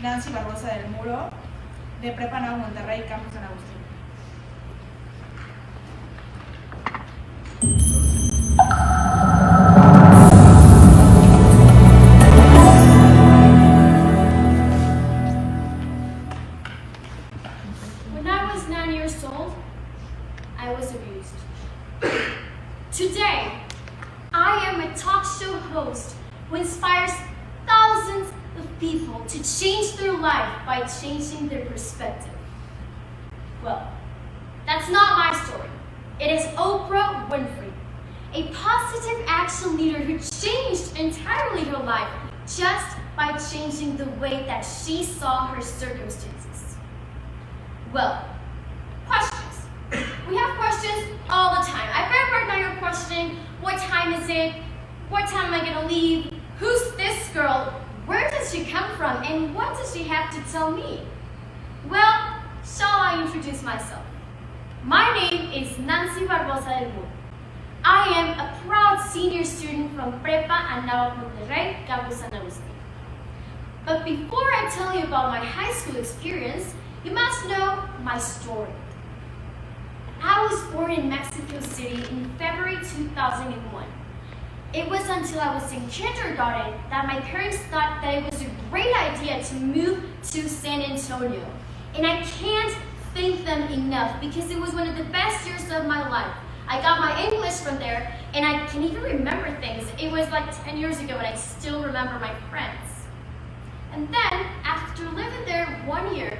Nancy Barbosa del Muro, de Prepa Anáhuac Monterrey, Campus San Agustín. When I was 9 years old, I was abused. Today, I am a talk show host who inspires thousands of people to change their life by changing their perspective. Well, that's not my story. It is Oprah Winfrey, a positive action leader who changed entirely her life just by changing the way that she saw her circumstances. Well, questions. We have questions all the time. I bet right now you're questioning, what time is it? What time am I gonna leave? Who's this girl? Where does she come from? And what does she have to tell me? Well, shall I introduce myself? My name is Nancy Barbosa del Muro. I am a proud senior student from Prepa Anáhuac Monterrey, Campus San Agustín. But before I tell you about my high school experience, you must know my story. I was born in Mexico City in February 2001. It was until I was in kindergarten that my parents thought that it was a great idea to move to San Antonio. And I can't thank them enough because it was one of the best years of my life. I got my English from there, and I can even remember things. It was like 10 years ago, and I still remember my friends. And then, after living there 1 year,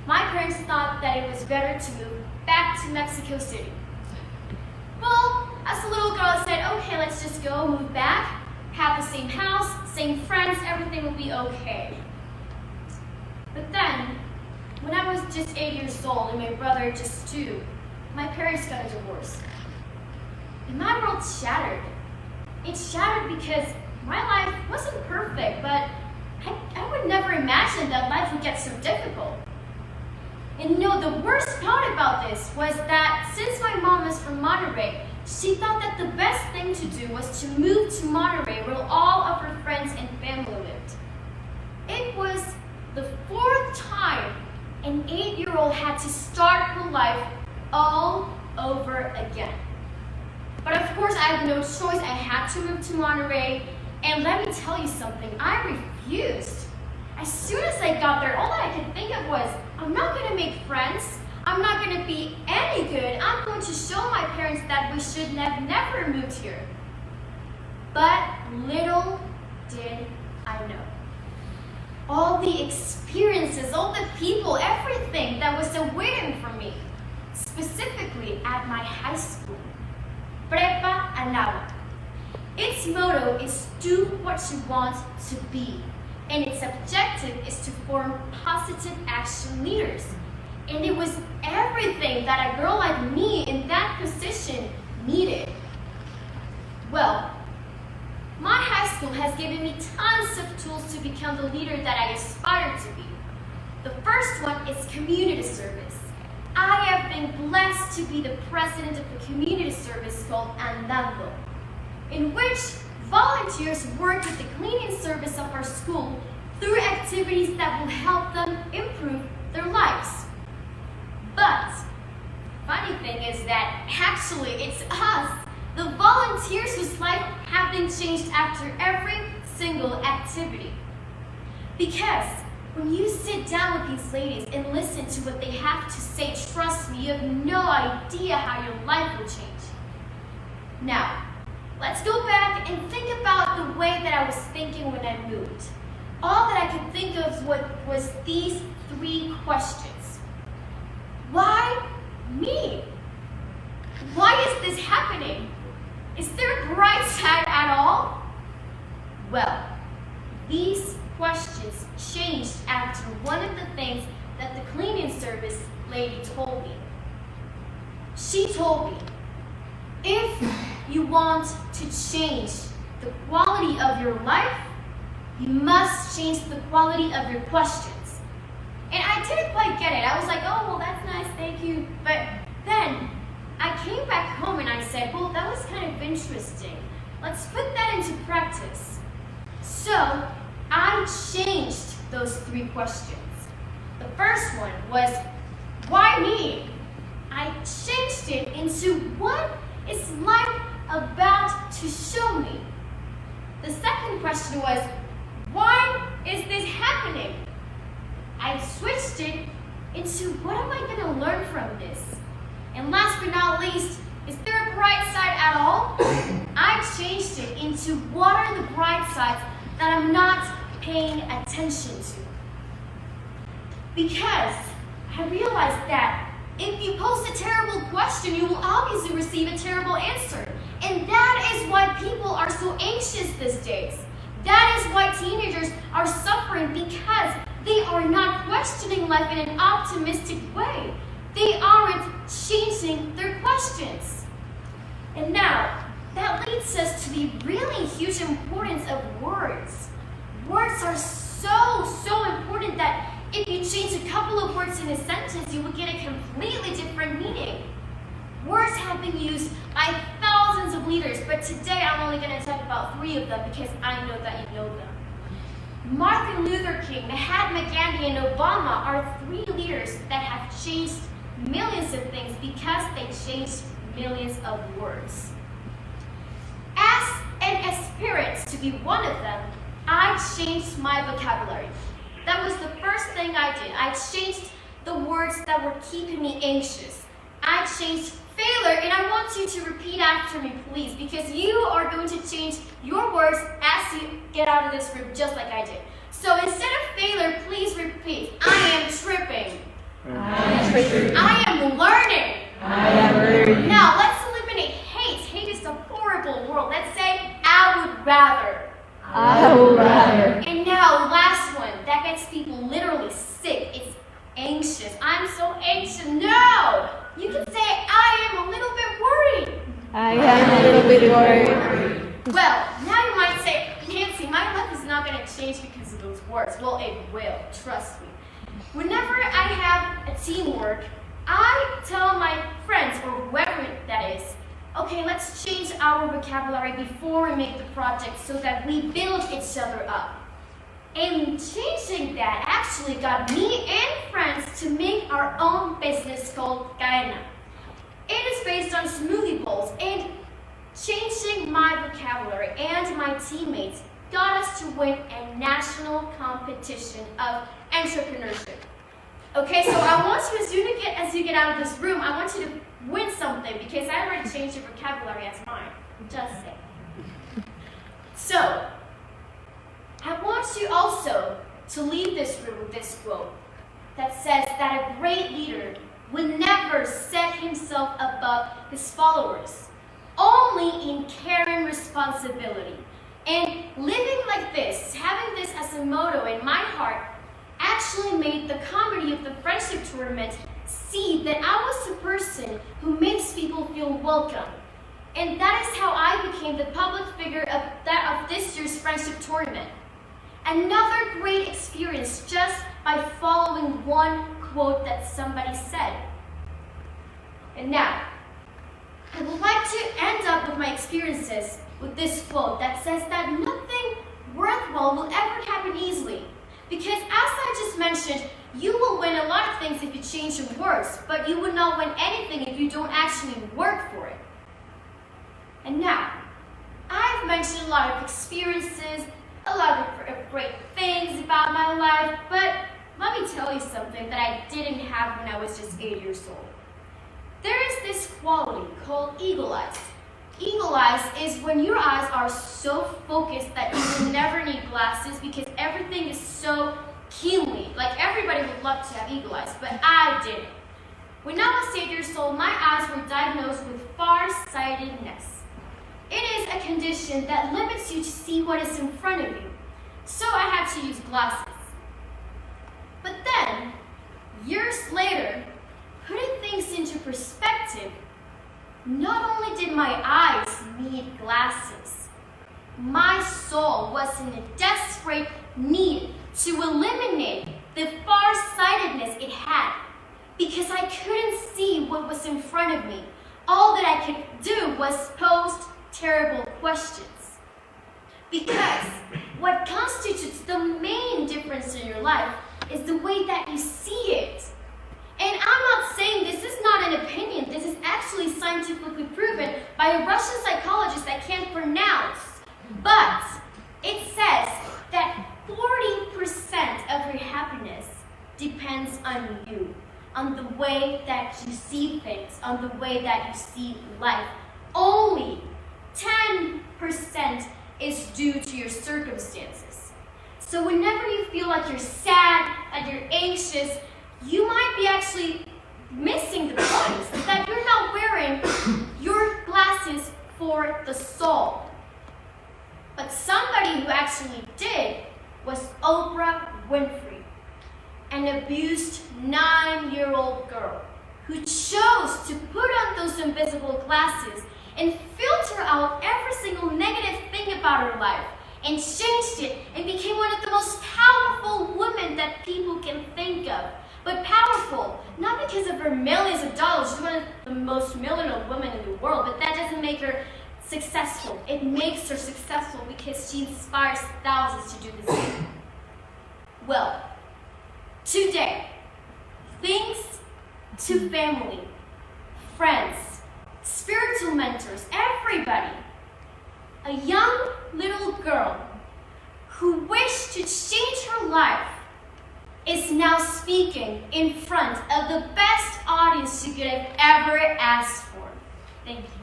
my parents thought that it was better to move back to Mexico City. Well, as a little girl, I said, okay, let's just go, move back, have the same house, same friends, everything will be okay. But then, when I was just 8 years old and my brother just 2, my parents got a divorce. And my world shattered. It shattered because my life wasn't perfect, but I would never imagine that life would get so difficult. And the worst part about this was that since my mom is from Monterrey, she thought that the best thing to do was to move to Monterrey where all of her friends and family lived. It was the 4th time an 8-year-old had to start her life all over again. But of course, I had no choice. I had to move to Monterrey. And let me tell you something, I refused. As soon as I got there, all I could think of was, I'm not going to make friends. I'm not going to be any good. I'm going to show my parents that we should have never moved here. But little did I know. All the experiences, all the people, everything that was awaiting for me, specifically at my high school, Prepa Anáhuac. Its motto is do what you want to be, and its objective is to form positive action leaders. And it was everything that a girl like me in that position needed. Well, my high school has given me tons of tools to become the leader that I aspire to be. The first one is community service. I have been blessed to be the president of a community service called Andando, in which volunteers work with the cleaning service of our school through activities that will help them improve their lives. But funny thing is that actually it's us, the volunteers whose life have been changed after every single activity. Because when you sit down with these ladies and listen to what they have to say, trust me, you have no idea how your life will change. Now, let's go back and think about the way that I was thinking when I moved. All that I could think of was these 3 questions. Why me? Why is this happening? Is there a bright side at all? Well, these questions changed after one of the things that the cleaning service lady told me. She told me, if you want to change the quality of your life, you must change the quality of your questions. And I didn't quite get it. I was like, oh, well, that's nice, thank you. But then I came back home and I said, well, that was kind of interesting. Let's put that into practice. So I changed those 3 questions. The first one was, why me? I changed it into what is life about to show me. The second question was, why is this happening? I switched it into what am I going to learn from this? And last but not least, is there a bright side at all? I changed it into what are the bright sides that I'm not paying attention to. Because I realized that if you pose a terrible question, you will obviously receive a terrible answer. And that is why people are so anxious these days. That is why teenagers are suffering, because they are not questioning life in an optimistic way. They aren't changing their questions. And now, that leads us to the really huge importance of words. Words are so important that if you change a couple of words in a sentence, you will get a completely different meaning. Words have been used by thousands of leaders, but today I'm only going to talk about 3 of them because I know that you know them. Martin Luther King, Mahatma Gandhi, and Obama are 3 leaders that have changed millions of things because they changed millions of words. As an aspirant to be one of them, I changed my vocabulary. That was the first thing I did. I changed the words that were keeping me anxious. I changed failure, and I want you to repeat after me, please, because you are going to change your words as you get out of this room, just like I did. So instead of failure, please repeat, I am tripping. I am learning. Now, let's eliminate hate. Hate is a horrible word. Let's say, I would rather. And now, last one. That gets people literally sick. It's anxious. I'm so anxious. No! You can say, I am a little bit worried. Well, now you might say, Nancy, my life is not going to change because of those words. Well, it will. Trust me. Whenever I have a teamwork, I tell my friends, or whoever that is, okay, let's change our vocabulary before we make the project so that we build each other up. And changing that actually got me and friends to make our own business called Gaena. It is based on smoothie bowls, and changing my vocabulary and my teammates got us to win a national competition of entrepreneurship. Okay, so I want you, as you get out of this room, I want you to win something because I already changed your vocabulary as mine. Just saying. So, I want you also to leave this room with this quote that says that a great leader would never set himself above his followers, only in caring responsibility. And living like this, having this as a motto in my heart, actually made the comedy of the friendship tournament see that I was the person who makes people feel welcome. And that is how I became the public figure of this year's friendship tournament. Another great experience just by following one quote that somebody said. And now, I would like to end up with my experiences with this quote that says that nothing worthwhile will ever happen easily. Because as I just mentioned, you will win a lot of things if you change your words, but you will not win anything if you don't actually work for it. And now, I've mentioned a lot of experiences, a lot of great things about my life, but let me tell you something that I didn't have when I was just 8 years old. There is this quality called eagle eyes. Eagle eyes is when your eyes are so focused that you will never need glasses because everything is so keenly. Like everybody would love to have eagle eyes, but I didn't. When I was 8 years old, my eyes were diagnosed with farsightedness. It is a condition that limits you to see what is in front of you. So I had to use glasses. But then, years later, putting things into perspective, not only did my eyes need glasses, my soul was in a desperate need to eliminate the farsightedness it had because I couldn't see what was in front of me. All that I could do was pose terrible questions. Because what constitutes the main difference in your life is the way that you see it. And I'm not saying this is not an opinion. This is actually scientifically proven by a Russian psychologist I can't pronounce. But it says that 40% of your happiness depends on you, on the way that you see things, on the way that you see life. Only 10% is due to your circumstances. So whenever you feel like you're sad, like you're anxious, you might be actually missing the point that you're not wearing your glasses for the soul. But somebody who actually did was Oprah Winfrey, an abused 9-year-old girl who chose to put on those invisible glasses and filter out every single negative thing about her life and changed it and became one of the most powerful women that people can think of. But powerful, not because of her millions of dollars. She's one of the most millionaire women in the world, but that doesn't make her successful. It makes her successful because she inspires thousands to do the same. Well, today, thanks to family, friends, spiritual mentors, everybody, a young little girl who wished to change her life is now speaking in front of the best audience she could have ever asked for. Thank you.